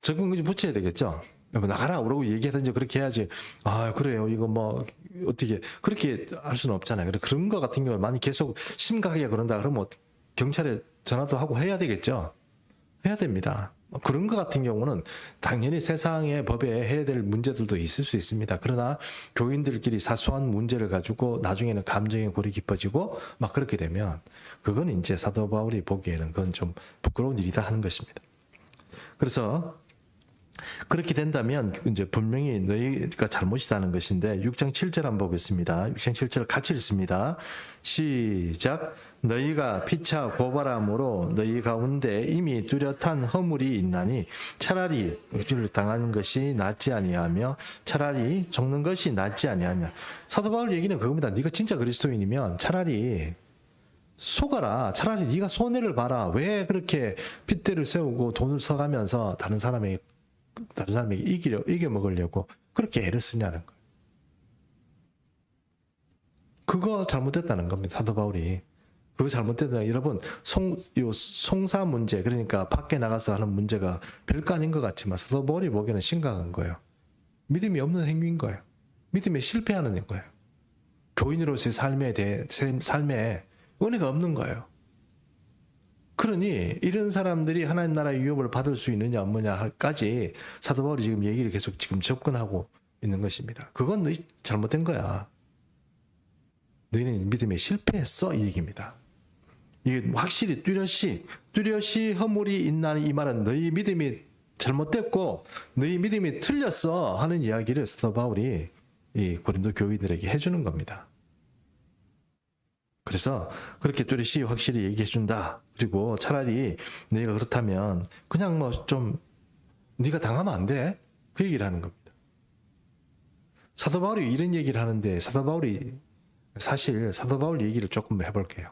적응금지 붙여야 되겠죠? 나가라 그러고 얘기하든지 그렇게 해야지. 아 그래요 이거 뭐 어떻게 그렇게 할 수는 없잖아요. 그런 거 같은 경우는 많이 계속 심각하게 그런다 그러면 경찰에 전화도 하고 해야 되겠죠? 해야 됩니다. 그런 것 같은 경우는 당연히 세상의 법에 해야 될 문제들도 있을 수 있습니다. 그러나 교인들끼리 사소한 문제를 가지고 나중에는 감정의 골이 깊어지고 막 그렇게 되면 그건 이제 사도 바울이 보기에는 그건 좀 부끄러운 일이다 하는 것입니다. 그래서 그렇게 된다면 이제 분명히 너희가 잘못이다는 것인데 6장 7절 한번 보겠습니다. 6장 7절 같이 읽습니다. 시작. 너희가 피차 고발함으로 너희 가운데 이미 뚜렷한 허물이 있나니 차라리 의를 당하는 것이 낫지 아니하며 차라리 죽는 것이 낫지 아니하냐. 사도 바울 얘기는 그겁니다. 네가 진짜 그리스도인이면 차라리 속아라. 차라리 네가 손해를 봐라. 왜 그렇게 핏대를 세우고 돈을 써가면서 다른 사람에게 이겨먹으려고 그렇게 애를 쓰냐는 거예요. 그거 잘못됐다는 겁니다. 사도 바울이. 그거 잘못됐다. 여러분, 송사 문제, 그러니까 밖에 나가서 하는 문제가 별거 아닌 것 같지만 사도 바울이 보기에는 심각한 거예요. 믿음이 없는 행위인 거예요. 믿음에 실패하는 거예요. 교인으로서의 삶에 은혜가 없는 거예요. 그러니 이런 사람들이 하나님 나라의 유업을 받을 수 있느냐 없느냐까지 사도 바울이 지금 얘기를 계속 지금 접근하고 있는 것입니다. 그건 너희 잘못된 거야. 너희는 믿음에 실패했어 이 얘기입니다. 이게 확실히 뚜렷이 허물이 있나니 이 말은 너희 믿음이 잘못됐고 너희 믿음이 틀렸어 하는 이야기를 사도 바울이 이 고린도 교인들에게 해주는 겁니다. 그래서 그렇게 뚜렷이 확실히 얘기해 준다. 그리고 차라리 너희가 그렇다면 그냥 뭐 좀 네가 당하면 안 돼. 그 얘기를 하는 겁니다. 사도 바울이 이런 얘기를 하는데 사도 바울 얘기를 조금 해볼게요.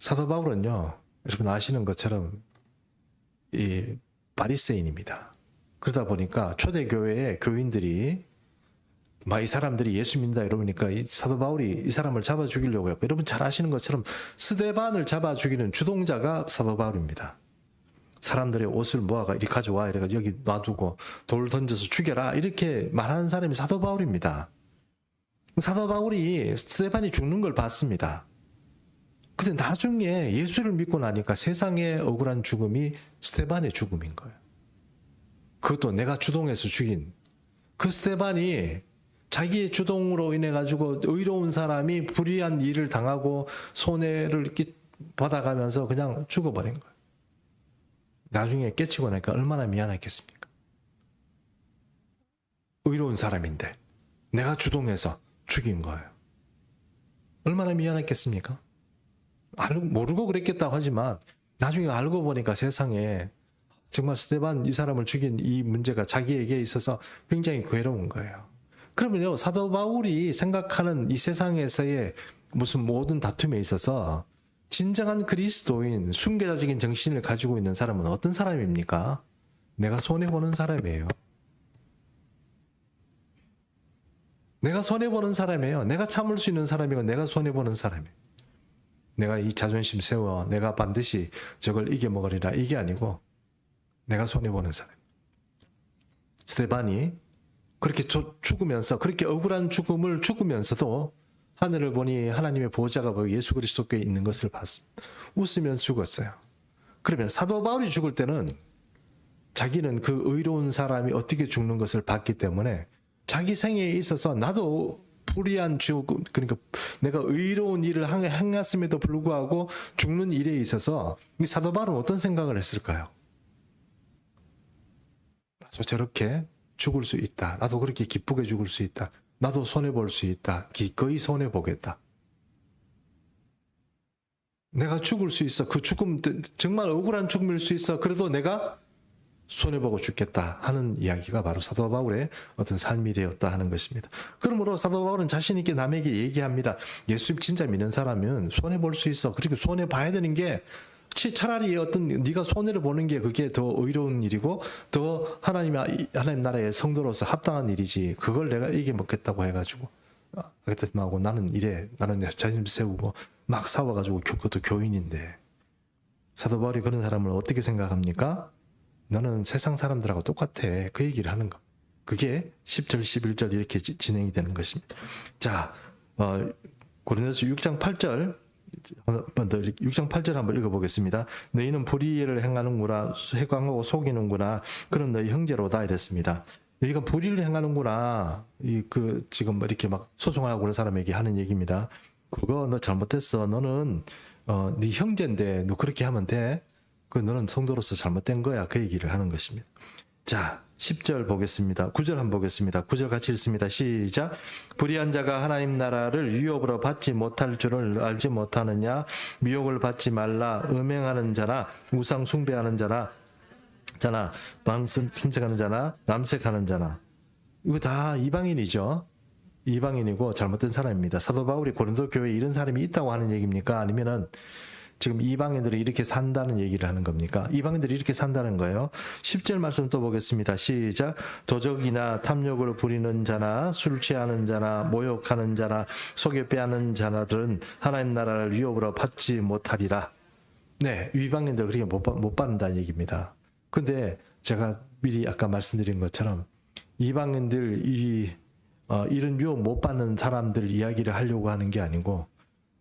사도 바울은요, 여러분 아시는 것처럼 이 바리새인입니다. 그러다 보니까 초대교회의 교인들이 이 사람들이 예수 믿는다 이러니까 이 사도 바울이 이 사람을 잡아 죽이려고 했고 여러분 잘 아시는 것처럼 스데반을 잡아 죽이는 주동자가 사도 바울입니다. 사람들의 옷을 모아가 이리 가져와 이래가지고 여기 놔두고 돌 던져서 죽여라 이렇게 말하는 사람이 사도 바울입니다. 사도 바울이 스데반이 죽는 걸 봤습니다. 근데 나중에 예수를 믿고 나니까 세상의 억울한 죽음이 스데반의 죽음인 거예요. 그것도 내가 주동해서 죽인 그 스데반이 자기의 주동으로 인해 가지고 의로운 사람이 불의한 일을 당하고 손해를 받아가면서 그냥 죽어버린 거예요. 나중에 깨치고 나니까 얼마나 미안했겠습니까? 의로운 사람인데 내가 주동해서 죽인 거예요. 얼마나 미안했겠습니까? 모르고 그랬겠다고 하지만 나중에 알고 보니까 세상에 정말 스데반 이 사람을 죽인 이 문제가 자기에게 있어서 굉장히 괴로운 거예요. 그러면요, 사도 바울이 생각하는 이 세상에서의 무슨 모든 다툼에 있어서 진정한 그리스도인 순교자적인 정신을 가지고 있는 사람은 어떤 사람입니까? 내가 손해보는 사람이에요. 내가 손해보는 사람이에요. 내가 참을 수 있는 사람이고 내가 손해보는 사람이에요. 내가 이 자존심 세워 내가 반드시 저걸 이겨먹으리라 이게 아니고 내가 손해보는 사람. 스데반이 그렇게 죽으면서 그렇게 억울한 죽음을 죽으면서도 하늘을 보니 하나님의 보호자가 예수 그리스도께 있는 것을 봤습니다. 웃으면서 죽었어요. 그러면 사도 바울이 죽을 때는 자기는 그 의로운 사람이 어떻게 죽는 것을 봤기 때문에 자기 생애에 있어서 나도 불의한 죽음, 그러니까 내가 의로운 일을 행했음에도 불구하고 죽는 일에 있어서 이 사도 바울은 어떤 생각을 했을까요? 나도 저렇게 죽을 수 있다. 나도 그렇게 기쁘게 죽을 수 있다. 나도 손해볼 수 있다. 기꺼이 손해보겠다. 내가 죽을 수 있어. 그 죽음 정말 억울한 죽음일 수 있어. 그래도 내가 손해보고 죽겠다 하는 이야기가 바로 사도 바울의 어떤 삶이 되었다 하는 것입니다. 그러므로 사도 바울은 자신 있게 남에게 얘기합니다. 예수 진짜 믿는 사람은 손해볼 수 있어. 그리고 손해봐야 되는 게 차라리 어떤 네가 손해를 보는 게 그게 더 의로운 일이고 더 하나님 나라의 성도로서 합당한 일이지. 그걸 내가 이겨먹겠다고 해가지고 하고 나는 이래. 나는 내 자존심 세우고 막 싸워가지고 그것도 교인인데 사도 바울이 그런 사람을 어떻게 생각합니까? 너는 세상 사람들하고 똑같아. 그 얘기를 하는 거. 그게 10절, 11절 이렇게 진행이 되는 것입니다. 자, 고린도서 6장 8절, 6장 8절 한번 읽어보겠습니다. 너희는 불의를 행하는구나, 해광하고 속이는구나, 그런 너희 형제로다 이랬습니다. 너희가 불의를 행하는구나, 지금 이렇게 막 소송하고 그런 사람에게 하는 얘기입니다. 그거 너 잘못했어. 너는 네 형제인데 너 그렇게 하면 돼. 너는 성도로서 잘못된 거야. 그 얘기를 하는 것입니다. 자, 10절 보겠습니다. 9절 한번 보겠습니다. 9절 같이 읽습니다. 시작. 불의한 자가 하나님 나라를 유업으로 받지 못할 줄을 알지 못하느냐. 미혹을 받지 말라. 음행하는 자나 우상 숭배하는 자나 남색하는 자나 남색하는 자나 이거 다 이방인이죠. 이방인이고 잘못된 사람입니다. 사도 바울이 고린도 교회에 이런 사람이 있다고 하는 얘기입니까? 아니면은 지금 이방인들이 이렇게 산다는 얘기를 하는 겁니까? 이방인들이 이렇게 산다는 거예요. 10절 말씀 또 보겠습니다. 시작. 도적이나 탐욕을 부리는 자나 술 취하는 자나 모욕하는 자나 속여 빼앗는 자들은 하나님 나라를 유업으로 받지 못하리라. 네, 이방인들 그렇게 못 받는다는 얘기입니다. 근데 제가 미리 아까 말씀드린 것처럼 이방인들 이런 유업 못 받는 사람들 이야기를 하려고 하는 게 아니고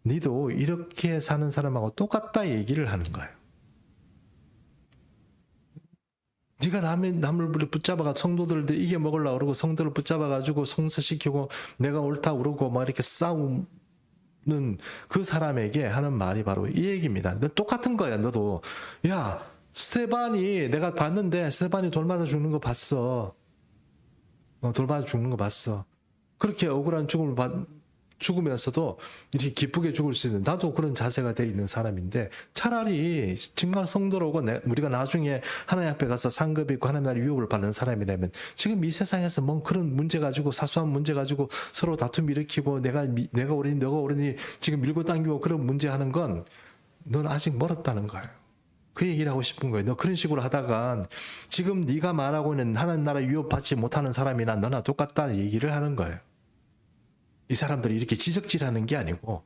니도 이렇게 사는 사람하고 똑같다 얘기를 하는 거예요. 네가 남을 붙잡아가 성도들을 이겨먹으려고 그러고 성도를 붙잡아가지고 성사시키고 내가 옳다 그러고 막 이렇게 싸우는 그 사람에게 하는 말이 바로 이 얘기입니다. 너 똑같은 거야. 너도. 야, 스테반이 내가 봤는데 스테반이 돌 맞아 죽는 거 봤어. 돌 맞아 죽는 거 봤어. 그렇게 억울한 죽으면서도 이렇게 기쁘게 죽을 수 있는 나도 그런 자세가 돼 있는 사람인데 차라리 정말 성도로고 우리가 나중에 하나님 앞에 가서 상급이 있고 하나님 나라의 유업을 받는 사람이라면 지금 이 세상에서 뭔 그런 문제 가지고 사소한 문제 가지고 서로 다툼 일으키고 내가 옳으니 너가 옳으니 지금 밀고 당기고 그런 문제 하는 건 넌 아직 멀었다는 거예요. 그 얘기를 하고 싶은 거예요. 너 그런 식으로 하다가 지금 네가 말하고 있는 하나님 나라 유업 받지 못하는 사람이나 너나 똑같다 얘기를 하는 거예요. 이 사람들이 이렇게 지적질하는 게 아니고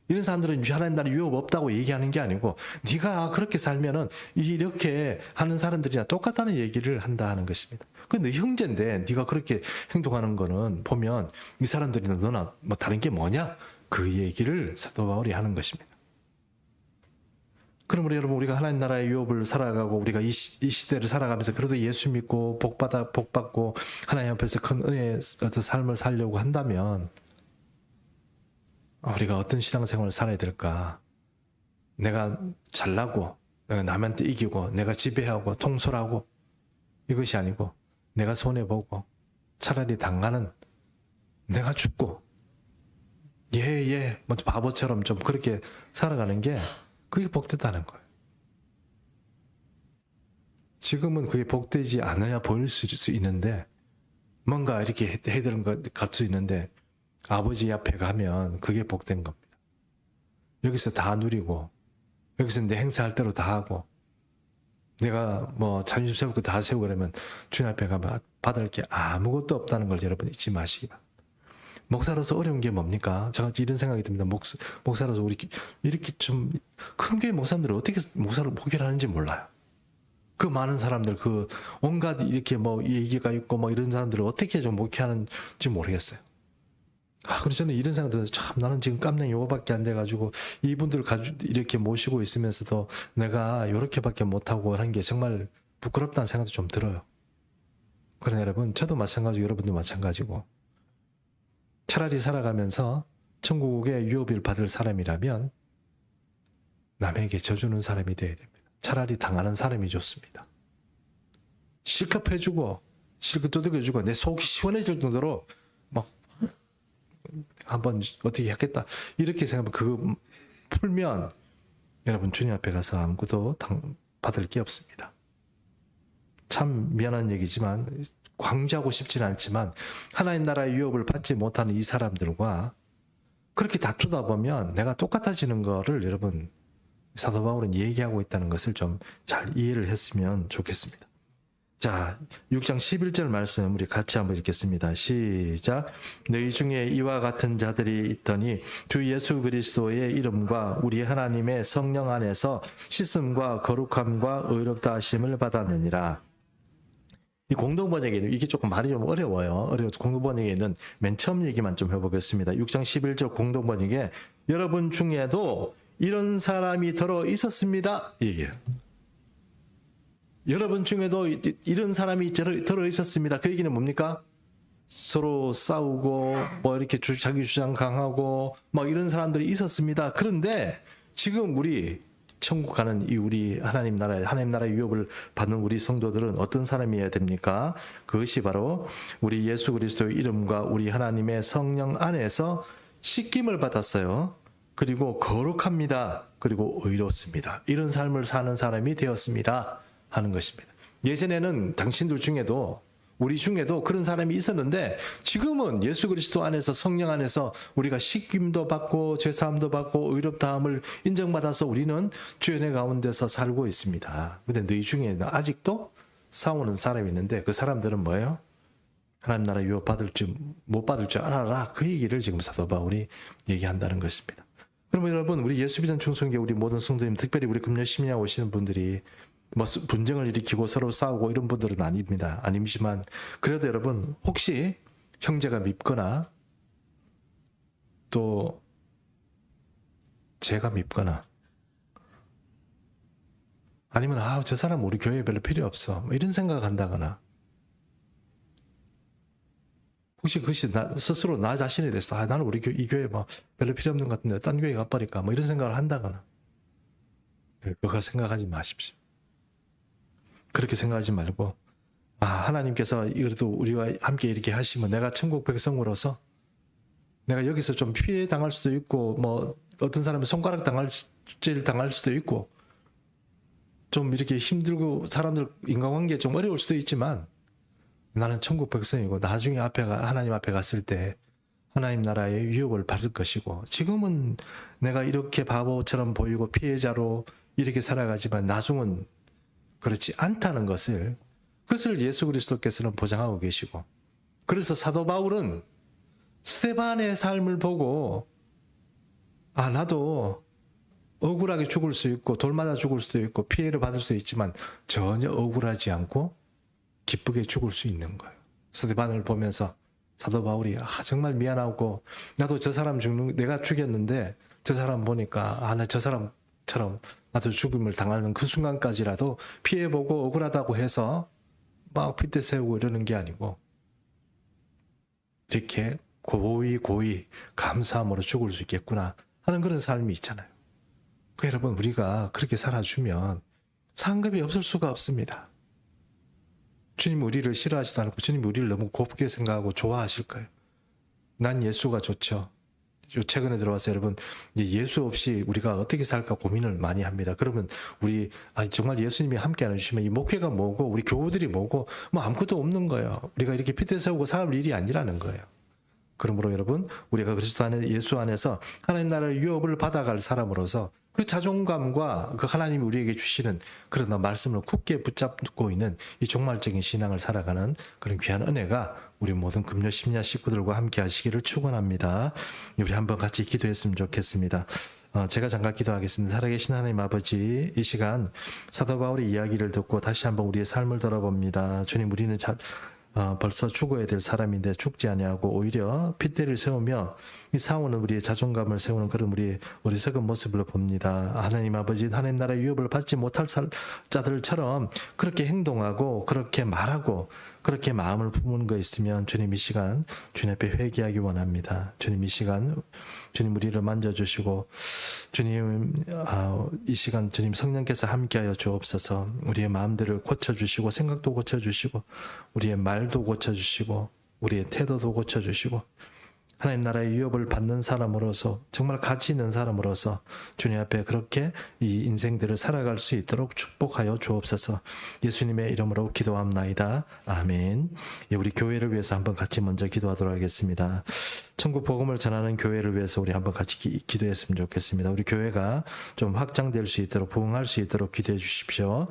이런 사람들은 하나님 나라 유업 없다고 얘기하는 게 아니고 네가 그렇게 살면은 이렇게 하는 사람들이나 똑같다는 얘기를 한다 하는 것입니다. 근데 형제인데 네가 그렇게 행동하는 거는 보면 이 사람들이 너나 뭐 다른 게 뭐냐? 그 얘기를 사도 바울이 하는 것입니다. 그러므로 여러분 우리가 하나님 나라의 유업을 살아가고 우리가 이 시대를 살아가면서 그래도 예수 믿고 복받고 하나님 앞에서 큰 은혜의 어떤 삶을 살려고 한다면 우리가 어떤 신앙생활을 살아야 될까? 내가 잘나고 내가 남한테 이기고 내가 지배하고 통솔하고 이것이 아니고 내가 손해보고 차라리 당하는 내가 죽고 뭐 바보처럼 좀 그렇게 살아가는 게 그게 복되다는 거예요. 지금은 그게 복되지 않아야 보일 수 있는데 뭔가 이렇게 해야 되는 것 같을 수 있는데 아버지 앞에 가면 그게 복된 겁니다. 여기서 다 누리고 여기서 내 행사할 대로 다 하고 내가 뭐 자존심 세우고 다 세우고 그러면 주님 앞에 가면 받을 게 아무것도 없다는 걸 여러분 잊지 마시기 바랍니다. 목사로서 어려운 게 뭡니까? 제가 이런 생각이 듭니다. 목사로서 우리 이렇게 좀 큰 교회 목사님들이 어떻게 목사를 목회하는지 몰라요. 그 많은 사람들, 그 온갖 이렇게 뭐 얘기가 있고 뭐 이런 사람들을 어떻게 좀 목회하는지 모르겠어요. 그래서 저는 이런 생각 들어서 참 나는 지금 깜냥 요거밖에 안 돼가지고 이분들 이렇게 모시고 있으면서도 내가 요렇게밖에 못하고 하는 게 정말 부끄럽다는 생각도 좀 들어요. 그러나 여러분, 저도 마찬가지고 여러분도 마찬가지고 차라리 살아가면서 천국의 유업을 받을 사람이라면 남에게 져주는 사람이 되어야 됩니다. 차라리 당하는 사람이 좋습니다. 실컷 해주고 실컷 두들겨주고 내 속이 시원해질 정도로 막 한번 어떻게 하겠다 이렇게 생각하면 그거 풀면 여러분 주님 앞에 가서 아무것도 받을 게 없습니다. 참 미안한 얘기지만 광주하고 싶지는 않지만 하나님 나라의 유업을 받지 못하는 이 사람들과 그렇게 다투다 보면 내가 똑같아지는 거를 여러분 사도 바울은 얘기하고 있다는 것을 좀 잘 이해를 했으면 좋겠습니다. 자, 6장 11절 말씀 우리 같이 한번 읽겠습니다. 시작. 너희 중에 이와 같은 자들이 있더니 주 예수 그리스도의 이름과 우리 하나님의 성령 안에서 씻음과 거룩함과 의롭다 하심을 받았느니라. 이 공동번역에는 이게 조금 말이 좀 어려워요. 공동번역에는 맨 처음 얘기만 좀 해보겠습니다. 6장 11절 공동번역에 여러분 중에도 이런 사람이 들어 있었습니다. 얘기해요. 여러분 중에도 이런 사람이 들어 있었습니다. 그 얘기는 뭡니까? 서로 싸우고 뭐 이렇게 자기 주장 강하고 막 이런 사람들이 있었습니다. 그런데 지금 우리 천국 가는 이 우리 하나님 나라의 유업을 받는 우리 성도들은 어떤 사람이어야 됩니까? 그것이 바로 우리 예수 그리스도의 이름과 우리 하나님의 성령 안에서 씻김을 받았어요. 그리고 거룩합니다. 그리고 의롭습니다. 이런 삶을 사는 사람이 되었습니다. 하는 것입니다. 예전에는 당신들 중에도 우리 중에도 그런 사람이 있었는데 지금은 예수 그리스도 안에서 성령 안에서 우리가 씻김도 받고 죄사함도 받고 의롭다함을 인정받아서 우리는 주의 은혜 가운데서 살고 있습니다. 그런데 너희 중에는 아직도 싸우는 사람이 있는데 그 사람들은 뭐예요? 하나님 나라 유업 받을지 못 받을 줄 알아라. 그 얘기를 지금 사도 바울이 얘기한다는 것입니다. 그러면 여러분 우리 예수 믿는 충성교 우리 모든 성도님 특별히 우리 금요 심야 오시는 분들이 뭐 분쟁을 일으키고 서로 싸우고 이런 분들은 아니지만 그래도 여러분 혹시 형제가 밉거나 또 제가 밉거나 아니면 저 사람 우리 교회에 별로 필요 없어 뭐 이런 생각한다거나 혹시 그것이 스스로 나 자신에 대해서 나는 우리 이 교회 뭐 별로 필요 없는 것 같은데 딴 교회 가버릴까 뭐 이런 생각을 한다거나 그거 생각하지 마십시오. 그렇게 생각하지 말고 하나님께서 그래도 우리와 함께 이렇게 하시면 내가 천국 백성으로서 내가 여기서 좀 피해 당할 수도 있고 뭐 어떤 사람은 손가락 당할 수도 있고 좀 이렇게 힘들고 사람들 인간관계 좀 어려울 수도 있지만 나는 천국 백성이고 나중에 하나님 앞에 갔을 때 하나님 나라의 유업을 받을 것이고 지금은 내가 이렇게 바보처럼 보이고 피해자로 이렇게 살아가지만 나중은 그렇지 않다는 것을 예수 그리스도께서는 보장하고 계시고 그래서 사도 바울은 스데반의 삶을 보고 나도 억울하게 죽을 수 있고 돌 맞아 죽을 수도 있고 피해를 받을 수도 있지만 전혀 억울하지 않고 기쁘게 죽을 수 있는 거예요. 스데반을 보면서 사도 바울이 정말 미안하고 나도 저 사람 내가 죽였는데 저 사람 보니까 나 저 사람처럼 나도 죽음을 당하는 그 순간까지라도 피해보고 억울하다고 해서 막 핏대 세우고 이러는 게 아니고 이렇게 고이 감사함으로 죽을 수 있겠구나 하는 그런 삶이 있잖아요. 여러분 우리가 그렇게 살아주면 상급이 없을 수가 없습니다. 주님 우리를 싫어하지도 않고 주님 우리를 너무 곱게 생각하고 좋아하실 거예요. 난 예수가 좋죠. 최근에 들어와서 여러분 예수 없이 우리가 어떻게 살까 고민을 많이 합니다. 그러면 우리 정말 예수님이 함께 안 해주시면 이 목회가 뭐고 우리 교우들이 뭐고 뭐 아무것도 없는 거예요. 우리가 이렇게 핏대 세우고 살 일이 아니라는 거예요. 그러므로 여러분 우리가 그리스도 안에 예수 안에서 하나님 나라의 유업을 받아갈 사람으로서 그 자존감과 그 하나님이 우리에게 주시는 그런 말씀을 굳게 붙잡고 있는 이 종말적인 신앙을 살아가는 그런 귀한 은혜가 우리 모든 금요 심야 식구들과 함께 하시기를 축원합니다. 우리 한번 같이 기도했으면 좋겠습니다. 제가 잠깐 기도하겠습니다. 살아계신 하나님 아버지, 이 시간 사도 바울의 이야기를 듣고 다시 한번 우리의 삶을 돌아봅니다. 주님, 우리는 벌써 죽어야 될 사람인데 죽지 아니하고 오히려 핏대를 세우며 이 싸우는 우리의 자존감을 세우는 그런 우리의 어리석은 모습을 봅니다. 하나님 아버지, 하나님 나라의 유업을 받지 못할 자들처럼 그렇게 행동하고 그렇게 말하고 그렇게 마음을 품은 거 있으면 주님, 이 시간 주님 앞에 회개하기 원합니다. 주님, 이 시간 주님 우리를 만져주시고 주님, 이 시간 주님 성령께서 함께하여 주옵소서. 우리의 마음들을 고쳐주시고 생각도 고쳐주시고 우리의 말도 고쳐주시고 우리의 태도도 고쳐주시고 하나님 나라의 유업을 받는 사람으로서 정말 가치 있는 사람으로서 주님 앞에 그렇게 이 인생들을 살아갈 수 있도록 축복하여 주옵소서. 예수님의 이름으로 기도합나이다. 아멘. 우리 교회를 위해서 한번 같이 먼저 기도하도록 하겠습니다. 천국 복음을 전하는 교회를 위해서 우리 한번 같이 기도했으면 좋겠습니다. 우리 교회가 좀 확장될 수 있도록 부흥할 수 있도록 기도해 주십시오.